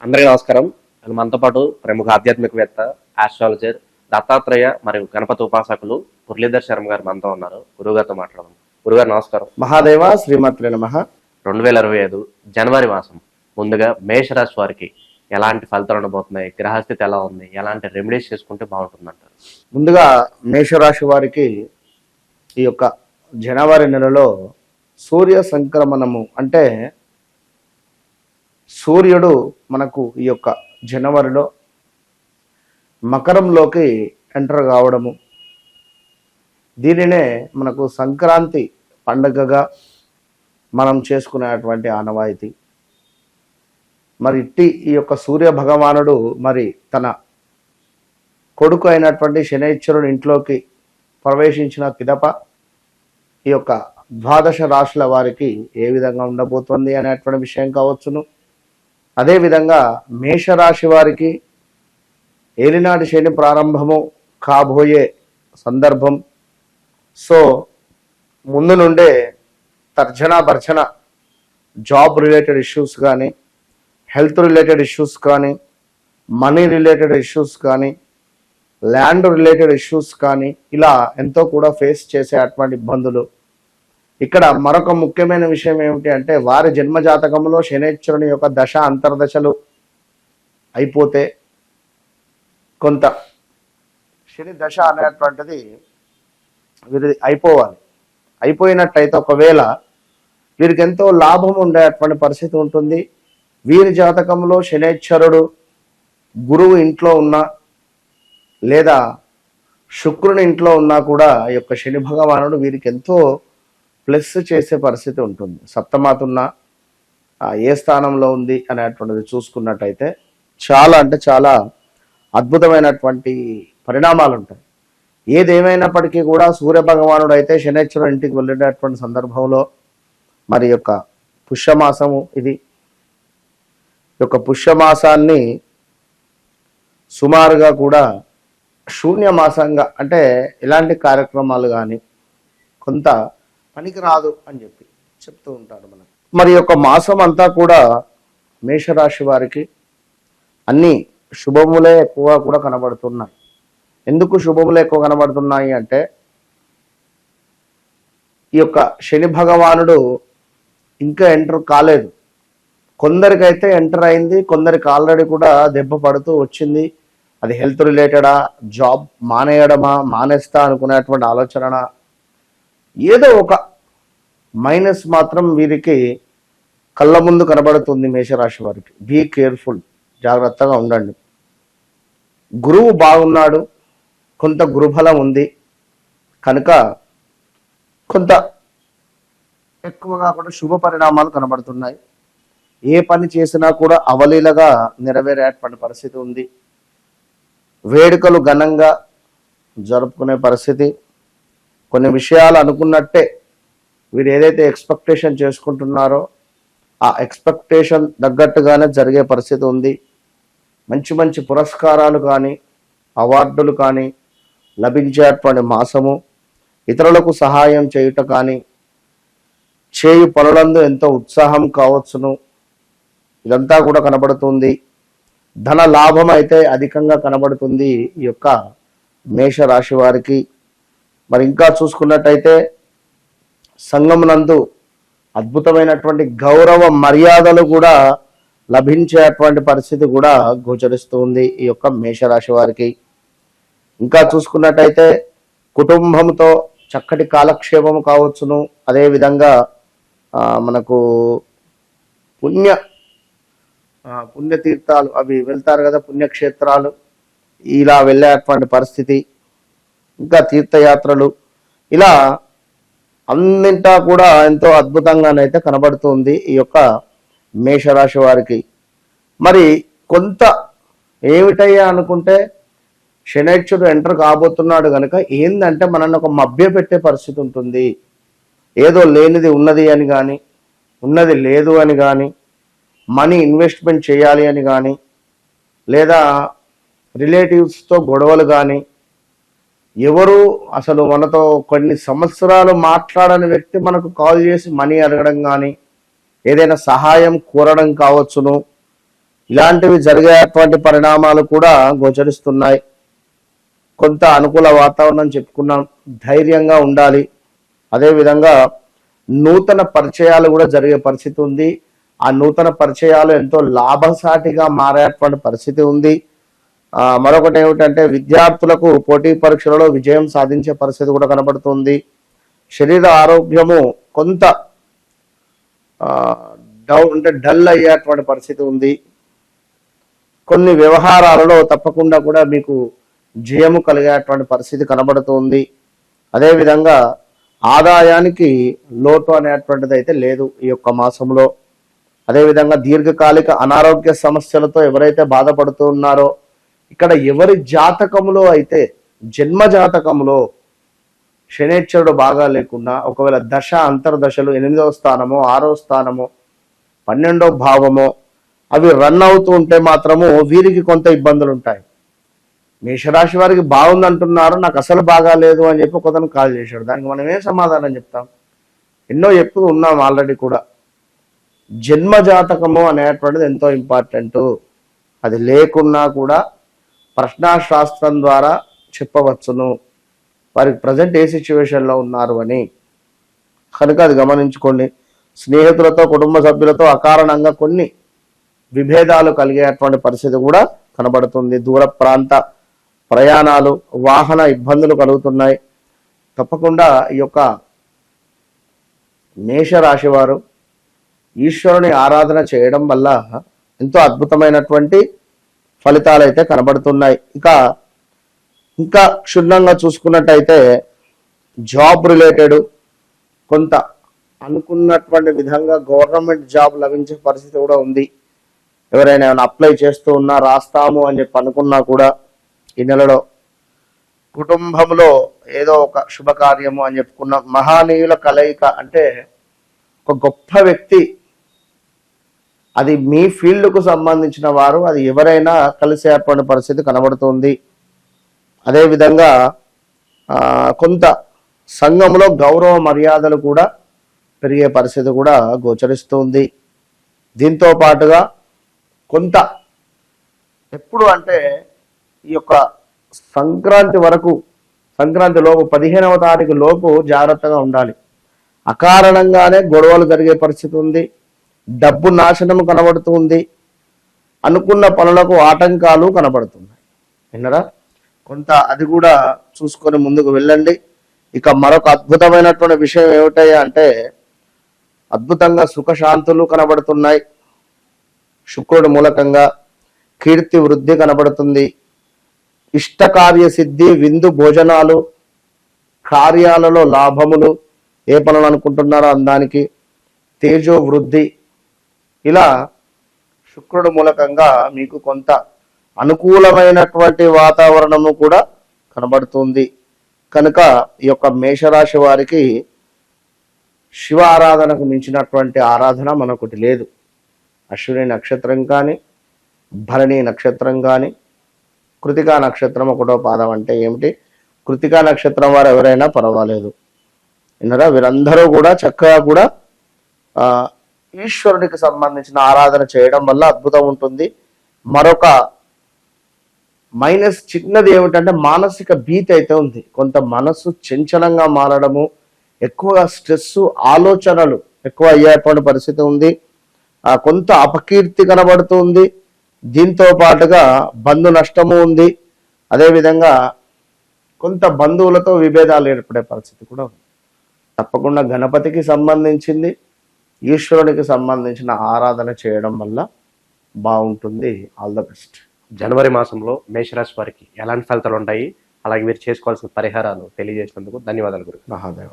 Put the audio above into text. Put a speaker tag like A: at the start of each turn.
A: అందరికీ నమస్కారం. మనతో పాటు ప్రముఖ ఆధ్యాత్మికవేత్త, ఆస్ట్రాలజర్ దత్తాత్రేయ మరియు గణపతి ఉపాసకులు మురళీధర్ శర్మ గారు మనతో ఉన్నారు. గురుగారితో మాట్లాడదాం. గురుగారు నమస్కారం.
B: మహాదేవ శ్రీమాత్రే నమః.
A: 2025 జనవరి మాసం ముందుగా మేషరాశి వారికి ఎలాంటి ఫలితాలు ఉండబోతున్నాయి, గ్రహస్థితి ఎలా ఉంది, ఎలాంటి రెమెడీస్ చేసుకుంటే బాగుంటుందంటారు?
B: ముందుగా మేషరాశి వారికి ఈ యొక్క జనవరి నెలలో సూర్య సంక్రమణము అంటే సూర్యుడు మనకు ఈ యొక్క జనవరిలో మకరంలోకి ఎంటర్ కావడము, దీనినే మనకు సంక్రాంతి పండుగగా మనం చేసుకునేటువంటి ఆనవాయితీ. మరి ఇట్టి ఈ యొక్క సూర్య భగవానుడు మరి తన కొడుకు అయినటువంటి శనైశ్వరుడు ఇంట్లోకి ప్రవేశించిన పిదప ఈ యొక్క ద్వాదశ రాశుల వారికి ఏ విధంగా ఉండబోతోంది అనేటువంటి విషయం కావచ్చును. అదేవిధంగా మేషరాశి వారికి ఏలినాటి శని ప్రారంభము కాబోయే సందర్భం. సో ముందు నుండే తర్జన భర్జన జాబ్ రిలేటెడ్ ఇష్యూస్ కానీ, హెల్త్ రిలేటెడ్ ఇష్యూస్ కానీ, మనీ రిలేటెడ్ ఇష్యూస్ కానీ, ల్యాండ్ రిలేటెడ్ ఇష్యూస్ కానీ, ఇలా ఎంతో కూడా ఫేస్ చేసే అటువంటి ఇబ్బందులు. ఇక్కడ మరొక ముఖ్యమైన విషయం ఏమిటి అంటే వారి జన్మజాతకంలో శనైశ్వరుని యొక్క దశ అంతర్దశలు అయిపోతే కొంత శని దశ అనేటువంటిది వీరిది అయిపోవాలి. అయిపోయినట్టయితే ఒకవేళ వీరికి ఎంతో లాభం ఉండేటువంటి పరిస్థితి ఉంటుంది. వీరి జాతకంలో శనైశ్వరుడు గురువు ఇంట్లో ఉన్నా లేదా శుక్రుని ఇంట్లో ఉన్నా కూడా ఈ యొక్క శని భగవానుడు వీరికి ఎంతో ప్లస్ చేసే పరిస్థితి ఉంటుంది. సప్తమాతున్న ఏ స్థానంలో ఉంది అనేటువంటిది చూసుకున్నట్టయితే చాలా అంటే చాలా అద్భుతమైనటువంటి పరిణామాలు ఉంటాయి. ఏదేమైనప్పటికీ కూడా సూర్య భగవానుడు అయితే శనైశ్వరుడు ఇంటికి వెళ్ళేటటువంటి సందర్భంలో మరి యొక్క పుష్యమాసము ఇది. ఈ యొక్క పుష్యమాసాన్ని సుమారుగా కూడా శూన్యమాసంగా అంటే ఇలాంటి కార్యక్రమాలు కానీ కొంత పనికి రాదు అని చెప్పి చెప్తూ ఉంటారు మనకు. మరి యొక్క మాసం అంతా కూడా మేషరాశి వారికి అన్ని శుభములే ఎక్కువ కూడా కనబడుతున్నాయి. ఎందుకు శుభములే ఎక్కువ కనబడుతున్నాయి అంటే ఈ యొక్క శని భగవానుడు ఇంకా ఎంటర్ కాలేదు. కొందరికైతే ఎంటర్ అయింది, కొందరికి ఆల్రెడీ కూడా దెబ్బ పడుతూ వచ్చింది. అది హెల్త్ రిలేటెడా, జాబ్ మానేయడమా, మానేస్తా అనుకునేటువంటి ఆలోచన, ఏదో ఒక మైనస్ మాత్రం వీరికి కళ్ళ ముందు కనబడుతుంది. మేషరాశి వారికి బీ కేర్ఫుల్, జాగ్రత్తగా ఉండండి. గురువు బాగున్నాడు, కొంత గురుబలం ఉంది కనుక కొంత ఎక్కువగా కూడా శుభ పరిణామాలు కనబడుతున్నాయి. ఏ పని చేసినా కూడా అవలీలగా నెరవేరేటువంటి పరిస్థితి ఉంది. వేడుకలు ఘనంగా జరుపుకునే పరిస్థితి. కొన్ని విషయాలు అనుకున్నట్టే వీరు ఏదైతే ఎక్స్పెక్టేషన్ చేసుకుంటున్నారో ఆ ఎక్స్పెక్టేషన్ తగ్గట్టుగానే జరిగే పరిస్థితి ఉంది. మంచి మంచి పురస్కారాలు కానీ, అవార్డులు కానీ లభించేటువంటి మాసము. ఇతరులకు సహాయం చేయుట కానీ, చేయు పనులందు ఎంతో ఉత్సాహం కావచ్చును. ఇదంతా కూడా కనబడుతుంది. ధన లాభం అయితే అధికంగా కనబడుతుంది ఈ యొక్క మేషరాశి వారికి. మరి ఇంకా చూసుకున్నట్టయితే సంఘమునందు అద్భుతమైనటువంటి గౌరవ మర్యాదలు కూడా లభించేటువంటి పరిస్థితి కూడా గోచరిస్తూ ఉంది ఈ యొక్క మేషరాశి వారికి. ఇంకా చూసుకున్నట్టయితే కుటుంబంతో చక్కటి కాలక్షేపం కావచ్చును. అదేవిధంగా మనకు పుణ్యతీర్థాలు అవి వెళ్తారు కదా, పుణ్యక్షేత్రాలు, ఇలా వెళ్ళేటువంటి పరిస్థితి, ఇంకా తీర్థయాత్రలు, ఇలా అన్నింటా కూడా ఎంతో అద్భుతంగానైతే కనబడుతుంది ఈ యొక్క మేషరాశి వారికి. మరి కొంత ఏమిటయ్యా అనుకుంటే శనైశ్వరుడు ఎంటర్ కాబోతున్నాడు కనుక ఏందంటే మనల్ని ఒక మభ్య పెట్టే పరిస్థితి ఉంటుంది. ఏదో లేనిది ఉన్నది అని కానీ, ఉన్నది లేదు అని కానీ, మనీ ఇన్వెస్ట్మెంట్ చేయాలి అని కానీ, లేదా రిలేటివ్స్తో గొడవలు కానీ, ఎవరు అసలు మనతో కొన్ని సంవత్సరాలు మాట్లాడని వ్యక్తి మనకు కాల్ చేసి మనీ అడగడం కానీ, ఏదైనా సహాయం కోరడం కావచ్చును, ఇలాంటివి జరిగేటువంటి పరిణామాలు కూడా గోచరిస్తున్నాయి. కొంత అనుకూల వాతావరణం చెప్పుకున్నాం, ధైర్యంగా ఉండాలి. అదేవిధంగా నూతన పరిచయాలు కూడా జరిగే పరిస్థితి ఉంది. ఆ నూతన పరిచయాలు ఎంతో లాభసాటిగా మారేటువంటి పరిస్థితి ఉంది. మరొకటి ఏమిటంటే విద్యార్థులకు పోటీ పరీక్షలలో విజయం సాధించే పరిస్థితి కూడా కనబడుతుంది. శరీర ఆరోగ్యము కొంత డల్ అయ్యేటువంటి పరిస్థితి ఉంది. కొన్ని వ్యవహారాలలో తప్పకుండా కూడా మీకు జయము కలిగేటువంటి పరిస్థితి కనబడుతుంది. అదేవిధంగా ఆదాయానికి లోటు అనేటువంటిది అయితే లేదు ఈ యొక్క మాసంలో. అదేవిధంగా దీర్ఘకాలిక అనారోగ్య సమస్యలతో ఎవరైతే బాధపడుతూ ఉన్నారో, ఇక్కడ ఎవరి జాతకములో అయితే జన్మ జాతకంలో శనేశ్వరుడు బాగా లేకుండా ఒకవేళ దశ అంతర్దశలు 8వ స్థానమో 6వ స్థానమో 12వ భావమో అవి రన్ అవుతూ ఉంటే మాత్రము వీరికి కొంత ఇబ్బందులు ఉంటాయి. మేషరాశి వారికి బాగుందంటున్నారు, నాకు అసలు బాగా లేదు అని చెప్పి ఒకతను కాల్ చేశాడు. దానికి మనం ఏం సమాధానం చెప్తాం? ఎన్నో చెప్తూ ఉన్నాం ఆల్రెడీ కూడా. జన్మ జాతకము అనేటువంటిది ఎంతో ఇంపార్టెంట్. అది లేకున్నా కూడా ప్రశ్నాశాస్త్రం ద్వారా చెప్పవచ్చును వారికి ప్రజెంట్ ఏ సిచ్యువేషన్లో ఉన్నారు అని. కనుక అది గమనించుకోండి. స్నేహితులతో కుటుంబ సభ్యులతో అకారణంగా కొన్ని విభేదాలు కలిగేటువంటి పరిస్థితి కూడా కనబడుతుంది. దూర ప్రాంత ప్రయాణాలు, వాహన ఇబ్బందులు కలుగుతున్నాయి. తప్పకుండా ఈ యొక్క మేషరాశి వారు ఈశ్వరుని ఆరాధన చేయడం వల్ల ఎంతో అద్భుతమైనటువంటి ఫలితాలు అయితే కనబడుతున్నాయి. ఇంకా క్షుణ్ణంగా చూసుకున్నట్టయితే జాబ్ రిలేటెడ్ కొంత అనుకున్నటువంటి విధంగా గవర్నమెంట్ జాబ్ లభించే పరిస్థితి కూడా ఉంది. ఎవరైనా అప్లై చేస్తూ ఉన్నా, రాస్తాము అని చెప్పి అనుకున్నా కూడా ఈ నెలలో కుటుంబంలో ఏదో ఒక శుభకార్యము అని చెప్పుకున్న మహానీయుల కలయిక, అంటే ఒక గొప్ప వ్యక్తి, అది మీ ఫీల్డ్కు సంబంధించిన వారు, అది ఎవరైనా కలిసేటువంటి పరిస్థితి కనబడుతుంది. అదేవిధంగా కొంత సంఘంలో గౌరవ మర్యాదలు కూడా పెరిగే పరిస్థితి కూడా గోచరిస్తుంది. దీంతో పాటుగా కొంత ఎప్పుడు అంటే ఈ యొక్క సంక్రాంతి వరకు, సంక్రాంతి లోపు 15వ తారీఖు లోపు జాగ్రత్తగా ఉండాలి. అకారణంగానే గొడవలు జరిగే పరిస్థితి ఉంది. డబ్బు నాశనం కనబడుతుంది. అనుకున్న పనులకు ఆటంకాలు కనబడుతున్నాయి. విన్నరా? కొంత అది కూడా చూసుకొని ముందుకు వెళ్ళండి. ఇక మరొక అద్భుతమైనటువంటి విషయం ఏమిటయ్యా అంటే అద్భుతంగా సుఖశాంతులు కనబడుతున్నాయి. శుక్రుడి మూలకంగా కీర్తి వృద్ధి కనబడుతుంది. ఇష్టకార్య సిద్ధి, విందు భోజనాలు, కార్యాలలో లాభములు, ఏ పనులు అనుకుంటున్నారో అందానికి తేజో వృద్ధి, ఇలా శుక్రుడి మూలకంగా మీకు కొంత అనుకూలమైనటువంటి వాతావరణము కూడా కనబడుతుంది. కనుక ఈ యొక్క మేషరాశి వారికి శివ ఆరాధనకు మించినటువంటి ఆరాధన మనొకటి లేదు. అశ్విని నక్షత్రం కానీ, భరణి నక్షత్రం కానీ, కృతికా నక్షత్రం 1వ పాదం అంటే ఏమిటి, కృతికా నక్షత్రం వారు ఎవరైనా పర్వాలేదు. విన్నరా? వీరందరూ కూడా చక్కగా కూడా ఈశ్వరుడికి సంబంధించిన ఆరాధన చేయడం వల్ల అద్భుతం ఉంటుంది. మరొక మైనస్ చిన్నది ఏమిటంటే మానసిక భీతి అయితే ఉంది. కొంత మనస్సు చంచలంగా మారడము, ఎక్కువగా స్ట్రెస్, ఆలోచనలు ఎక్కువ అయ్యేటువంటి పరిస్థితి ఉంది. కొంత అపకీర్తి కనబడుతుంది. దీంతో పాటుగా బంధు నష్టము ఉంది. అదేవిధంగా కొంత బంధువులతో విభేదాలు ఏర్పడే పరిస్థితి కూడా ఉంది. తప్పకుండా గణపతికి సంబంధించింది, ఈశ్వరునికి సంబంధించిన ఆరాధన చేయడం వల్ల బాగుంటుంది. All the best.
A: జనవరి మాసంలో మేషరాశి వారికి ఎలాంటి ఫలితాలు ఉంటాయి, అలాగే మీరు చేసుకోవాల్సిన పరిహారాలు తెలియజేసినందుకు ధన్యవాదాలు గురు.
B: మహాదేవ.